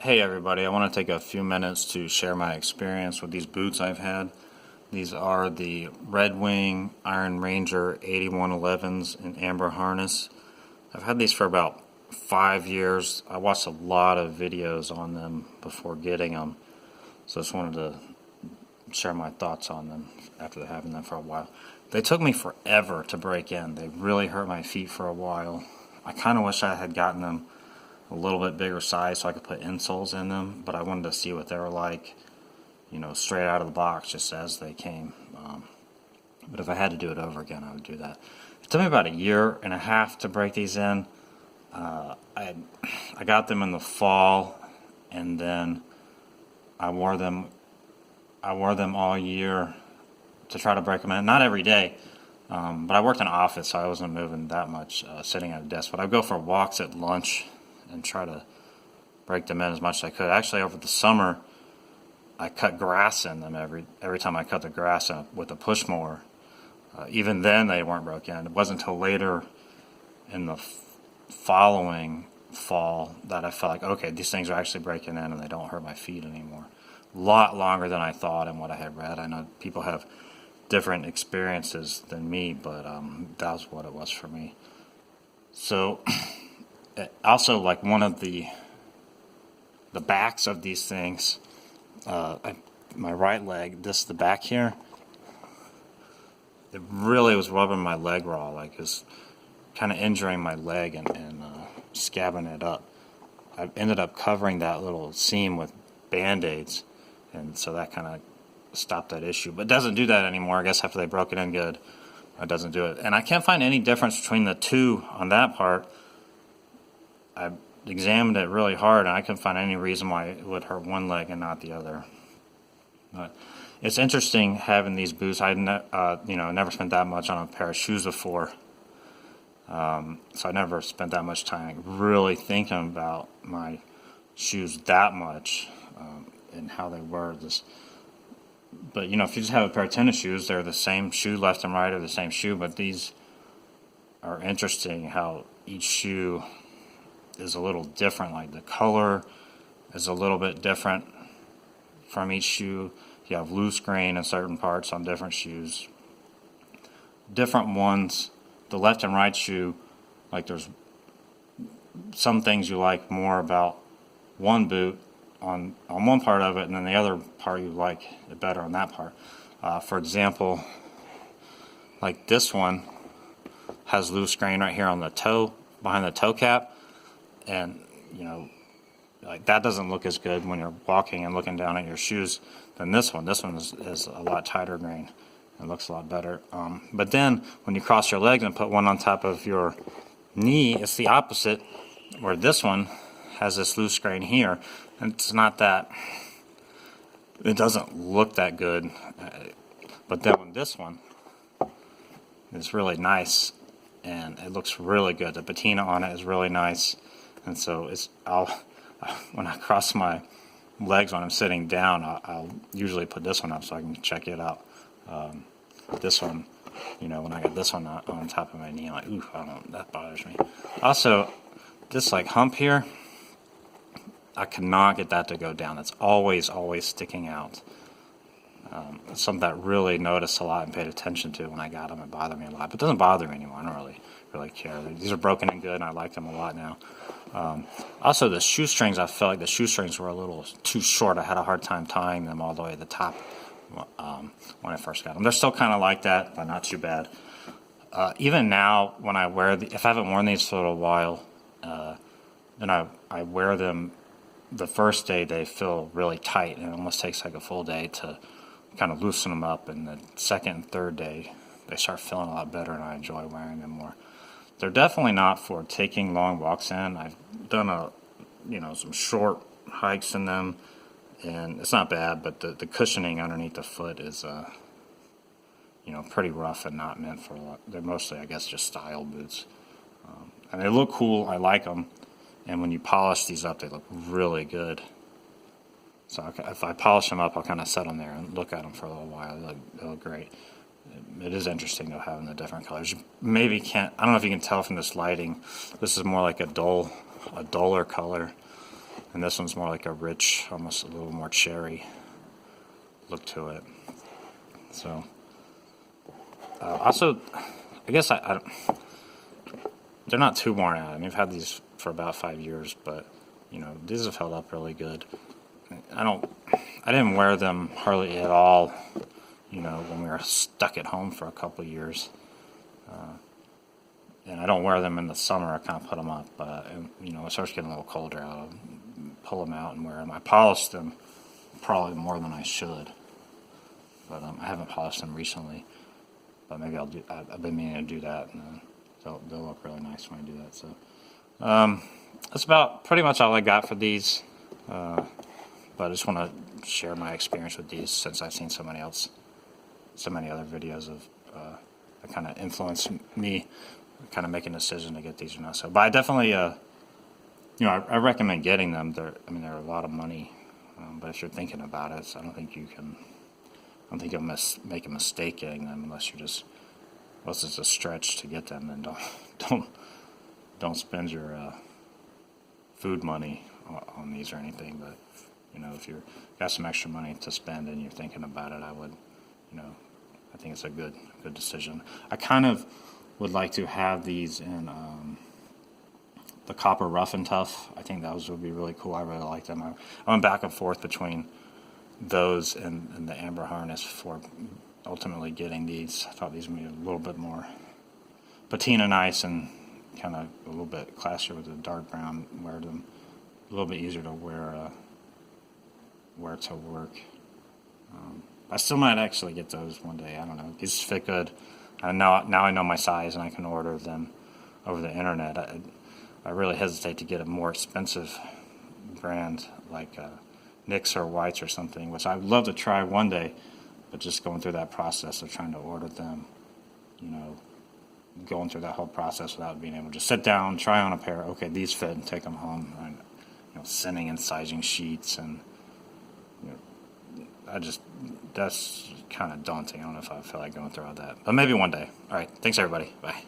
Hey everybody, I want to take a few minutes to share my experience with these boots I've had. These are the Red Wing Iron Ranger 8111s in amber harness. I've had these for about 5 years. I watched a lot of videos on them before getting them, so I just wanted to share my thoughts on them after having them for a while. They took me forever to break in. They really hurt my feet for a while. I kind of wish I had gotten them a little bit bigger size so I could put insoles in them, but I wanted to see what they were like, straight out of the box, just as they came. But if I had to do it over again, I would do that. It took me about 1.5 years to break these in. I got them in the fall, and then I wore them all year to try to break them in. Not every day, but I worked in an office, so I wasn't moving that much, sitting at a desk. But I'd go for walks at lunch and try to break them in as much as I could. Actually, over the summer, I cut grass in them every time I cut the grass in with a push mower. Even then, they weren't broken. It wasn't until later in the following fall that I felt like, okay, these things are actually breaking in and they don't hurt my feet anymore. A lot longer than I thought and what I had read. I know people have different experiences than me, but that was what it was for me. So also, like, one of the backs of these things, my right leg, the back here, it really was rubbing my leg raw, like it's kind of injuring my leg and scabbing it up. I ended up covering that little seam with Band-Aids, and so that kind of stopped that issue. But it doesn't do that anymore. I guess after they broke it in good, it doesn't do it. And I can't find any difference between the two on that part. I examined it really hard, and I couldn't find any reason why it would hurt one leg and not the other. But it's interesting having these boots. I never spent that much on a pair of shoes before, so I never spent that much time really thinking about my shoes that much and how they were. But if you just have a pair of tennis shoes, they're the same shoe left and right, or the same shoe. But these are interesting how each shoe is a little different. Like the color is a little bit different from each shoe. You have loose grain in certain parts on different shoes. Different ones, the left and right shoe, like there's some things you like more about one boot on one part of it, and then the other part you like it better on that part. For example, like this one has loose grain right here on the toe, behind the toe cap. And, like that doesn't look as good when you're walking and looking down at your shoes than this one. This one is a lot tighter grain. It looks a lot better. But then when you cross your legs and put one on top of your knee, it's the opposite, where this one has this loose grain here. And it's not that, it doesn't look that good. But then when this one is really nice and it looks really good, the patina on it is really nice. And so when I cross my legs when I'm sitting down, I'll usually put this one up so I can check it out. This one, when I got this one on top of my knee, I'm like, ooh, that bothers me. Also, this like hump here, I cannot get that to go down. It's always sticking out. It's something that I really noticed a lot and paid attention to when I got them. It bothered me a lot, but it doesn't bother me anymore. I don't really care. These are broken and good, and I like them a lot now. Also, the shoestrings, I felt like the shoestrings were a little too short. I had a hard time tying them all the way to the top when I first got them. They're still kind of like that, but not too bad. Even now, when I wear if I haven't worn these for a little while, then I wear them. The first day they feel really tight, and it almost takes like a full day to kind of loosen them up. And the second and third day, they start feeling a lot better, and I enjoy wearing them more. They're definitely not for taking long walks in. I've done some short hikes in them, and it's not bad, but the cushioning underneath the foot is pretty rough and not meant for a lot. They're mostly, I guess, just style boots. And they look cool. I like them. And when you polish these up, they look really good. So if I polish them up, I'll kind of set them there and look at them for a little while. They look great. It is interesting, though, having the different colors. You maybe can't, I don't know if you can tell from this lighting, this is more like a duller color. and this one's more like a rich, almost a little more cherry look to it. So also, I guess they're not too worn out. I mean, I've had these for about 5 years, but these have held up really good. I didn't wear them hardly at all, when we were stuck at home for a couple of years. And I don't wear them in the summer. I kind of put them up, it starts getting a little colder out. I'll pull them out and wear them. I polished them probably more than I should, but I haven't polished them recently. But maybe I've been meaning to do that, and they'll look really nice when I do that. So that's about pretty much all I got for these. But I just want to share my experience with these, since I've seen so many other videos of that kind of influenced me, kind of making a decision to get these or not. So, but I definitely, I recommend getting them. They're a lot of money, but if you're thinking about it, I don't think you'll make a mistake getting them unless it's a stretch to get them. Then don't spend your food money on these or anything. But if you've got some extra money to spend and you're thinking about it, I think it's a good decision. I kind of would like to have these in the copper rough and tough. I think those would be really cool. I really like them. I went back and forth between those and the amber harness before ultimately getting these. I thought these would be a little bit more patina nice and kind of a little bit classier with the dark brown. Wear them a little bit easier to wear to work. I still might actually get those one day. I don't know. These fit good. Now I know my size and I can order them over the internet. I really hesitate to get a more expensive brand like NYX or Whites or something, which I'd love to try one day, but just going through that process of trying to order them, going through that whole process without being able to just sit down, try on a pair, okay, these fit, and take them home, and sending and sizing sheets, and that's kind of daunting. I don't know if I feel like going through all that, but maybe one day. All right, thanks everybody. Bye.